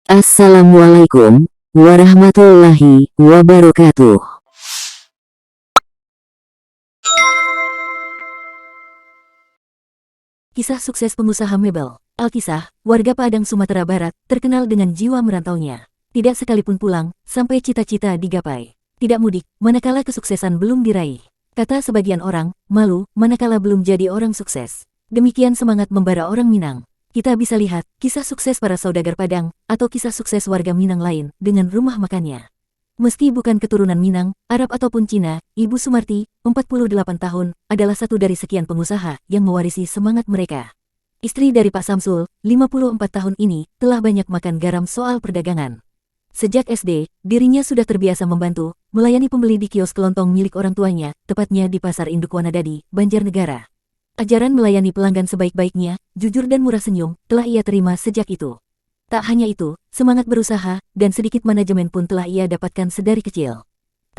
Assalamualaikum warahmatullahi wabarakatuh. Kisah sukses pengusaha mebel. Alkisah, warga Padang Sumatera Barat, terkenal dengan jiwa merantaunya. Tidak sekalipun pulang, sampai cita-cita digapai. Tidak mudik, manakala kesuksesan belum diraih. Kata sebagian orang, malu, manakala belum jadi orang sukses. Demikian semangat membara orang Minang. Kita bisa lihat, kisah sukses para saudagar Padang, atau kisah sukses warga Minang lain, dengan rumah makannya. Meski bukan keturunan Minang, Arab ataupun Cina, Ibu Sumarti, 48 tahun, adalah satu dari sekian pengusaha yang mewarisi semangat mereka. Istri dari Pak Samsul, 54 tahun ini, telah banyak makan garam soal perdagangan. Sejak SD, dirinya sudah terbiasa membantu, melayani pembeli di kios kelontong milik orang tuanya, tepatnya di Pasar Induk Wanadadi, Banjarnegara. Ajaran melayani pelanggan sebaik-baiknya, jujur dan murah senyum, telah ia terima sejak itu. Tak hanya itu, semangat berusaha, dan sedikit manajemen pun telah ia dapatkan sedari kecil.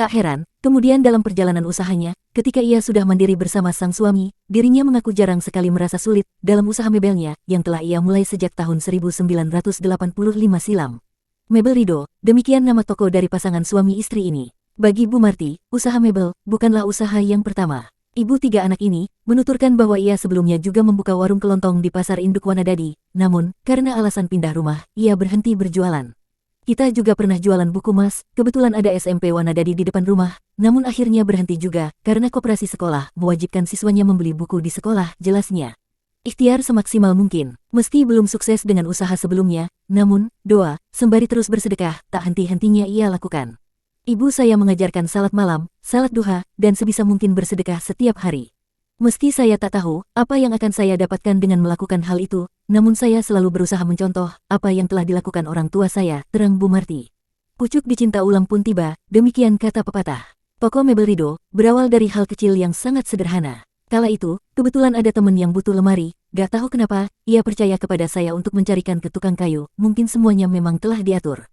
Tak heran, kemudian dalam perjalanan usahanya, ketika ia sudah mandiri bersama sang suami, dirinya mengaku jarang sekali merasa sulit dalam usaha mebelnya yang telah ia mulai sejak tahun 1985 silam. Mebel Rido, demikian nama toko dari pasangan suami istri ini. Bagi Bu Marti, usaha mebel bukanlah usaha yang pertama. Ibu tiga anak ini menuturkan bahwa ia sebelumnya juga membuka warung kelontong di Pasar Induk Wanadadi, namun karena alasan pindah rumah, ia berhenti berjualan. Kita juga pernah jualan buku mas, kebetulan ada SMP Wanadadi di depan rumah, namun akhirnya berhenti juga karena koperasi sekolah mewajibkan siswanya membeli buku di sekolah, jelasnya. Ikhtiar semaksimal mungkin, meski belum sukses dengan usaha sebelumnya, namun doa, sembari terus bersedekah, tak henti-hentinya ia lakukan. Ibu saya mengajarkan salat malam, salat duha, dan sebisa mungkin bersedekah setiap hari. Meski saya tak tahu apa yang akan saya dapatkan dengan melakukan hal itu, namun saya selalu berusaha mencontoh apa yang telah dilakukan orang tua saya, terang Bu Marti. Pucuk dicinta ulang pun tiba, demikian kata pepatah. Toko mebel Rido berawal dari hal kecil yang sangat sederhana. Kala itu, kebetulan ada teman yang butuh lemari, gak tahu kenapa, ia percaya kepada saya untuk mencarikan ke tukang kayu, mungkin semuanya memang telah diatur.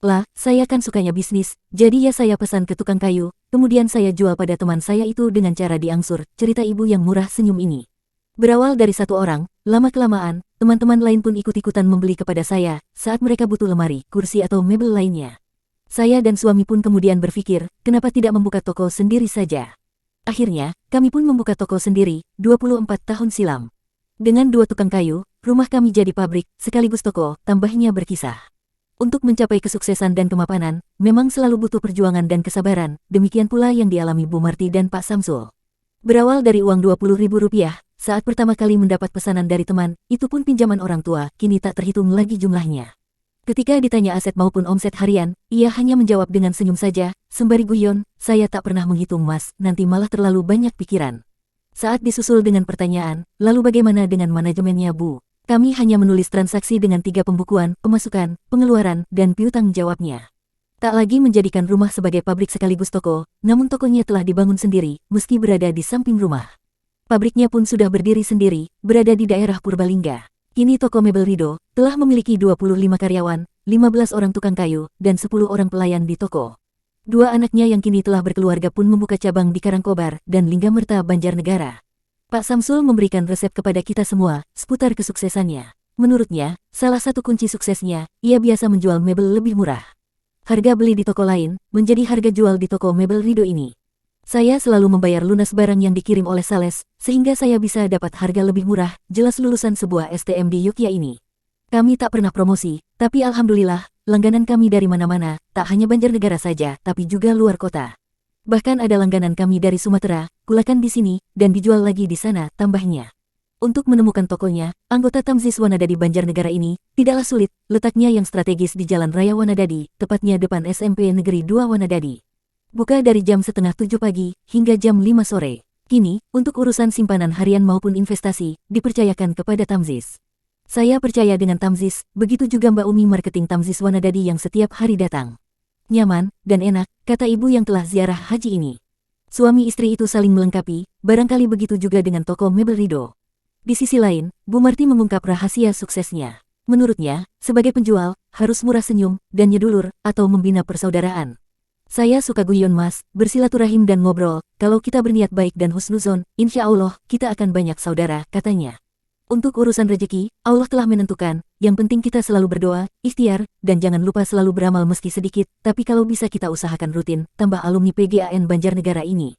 Lah, saya kan sukanya bisnis, jadi ya saya pesan ke tukang kayu, kemudian saya jual pada teman saya itu dengan cara diangsur, cerita ibu yang murah senyum ini. Berawal dari satu orang, lama-kelamaan, teman-teman lain pun ikut-ikutan membeli kepada saya, saat mereka butuh lemari, kursi atau mebel lainnya. Saya dan suami pun kemudian berpikir, kenapa tidak membuka toko sendiri saja. Akhirnya, kami pun membuka toko sendiri, 24 tahun silam. Dengan 2 tukang kayu, rumah kami jadi pabrik, sekaligus toko, tambahnya berkisah. Untuk mencapai kesuksesan dan kemapanan, memang selalu butuh perjuangan dan kesabaran, demikian pula yang dialami Bu Marti dan Pak Samsul. Berawal dari uang Rp20.000, saat pertama kali mendapat pesanan dari teman, itu pun pinjaman orang tua, kini tak terhitung lagi jumlahnya. Ketika ditanya aset maupun omset harian, ia hanya menjawab dengan senyum saja, sembari guyon, saya tak pernah menghitung mas, nanti malah terlalu banyak pikiran. Saat disusul dengan pertanyaan, lalu bagaimana dengan manajemennya Bu? Kami hanya menulis transaksi dengan 3 pembukuan, pemasukan, pengeluaran, dan piutang jawabnya. Tak lagi menjadikan rumah sebagai pabrik sekaligus toko, namun tokonya telah dibangun sendiri, meski berada di samping rumah. Pabriknya pun sudah berdiri sendiri, berada di daerah Purbalingga. Kini toko mebel Rido telah memiliki 25 karyawan, 15 orang tukang kayu, dan 10 orang pelayan di toko. 2 anaknya yang kini telah berkeluarga pun membuka cabang di Karangkobar dan Linggamerta, Banjarnegara. Pak Samsul memberikan resep kepada kita semua seputar kesuksesannya. Menurutnya, salah satu kunci suksesnya, ia biasa menjual mebel lebih murah. Harga beli di toko lain, menjadi harga jual di toko mebel Rido ini. Saya selalu membayar lunas barang yang dikirim oleh sales, sehingga saya bisa dapat harga lebih murah, jelas lulusan sebuah STM di Yogyakarta ini. Kami tak pernah promosi, tapi alhamdulillah, langganan kami dari mana-mana, tak hanya Banjarnegara saja, tapi juga luar kota. Bahkan ada langganan kami dari Sumatera, kulakan di sini, dan dijual lagi di sana, tambahnya. Untuk menemukan tokonya, anggota Tamzis Wanadadi Banjarnegara ini, tidaklah sulit, letaknya yang strategis di Jalan Raya Wanadadi, tepatnya depan SMP Negeri 2 Wanadadi. Buka dari jam setengah 7 pagi, hingga jam 5 sore. Kini, untuk urusan simpanan harian maupun investasi, dipercayakan kepada Tamzis. Saya percaya dengan Tamzis, begitu juga Mbak Umi marketing Tamzis Wanadadi yang setiap hari datang. Nyaman, dan enak, kata ibu yang telah ziarah haji ini. Suami istri itu saling melengkapi, barangkali begitu juga dengan toko mebel Rido. Di sisi lain, Bu Marti mengungkap rahasia suksesnya. Menurutnya, sebagai penjual, harus murah senyum, dan nyedulur, atau membina persaudaraan. Saya suka guyon mas, bersilaturahim dan ngobrol, kalau kita berniat baik dan husnuzon, insya Allah, kita akan banyak saudara, katanya. Untuk urusan rezeki, Allah telah menentukan, yang penting kita selalu berdoa, ikhtiar, dan jangan lupa selalu beramal meski sedikit, tapi kalau bisa kita usahakan rutin, tambah alumni PGAN Banjarnegara ini.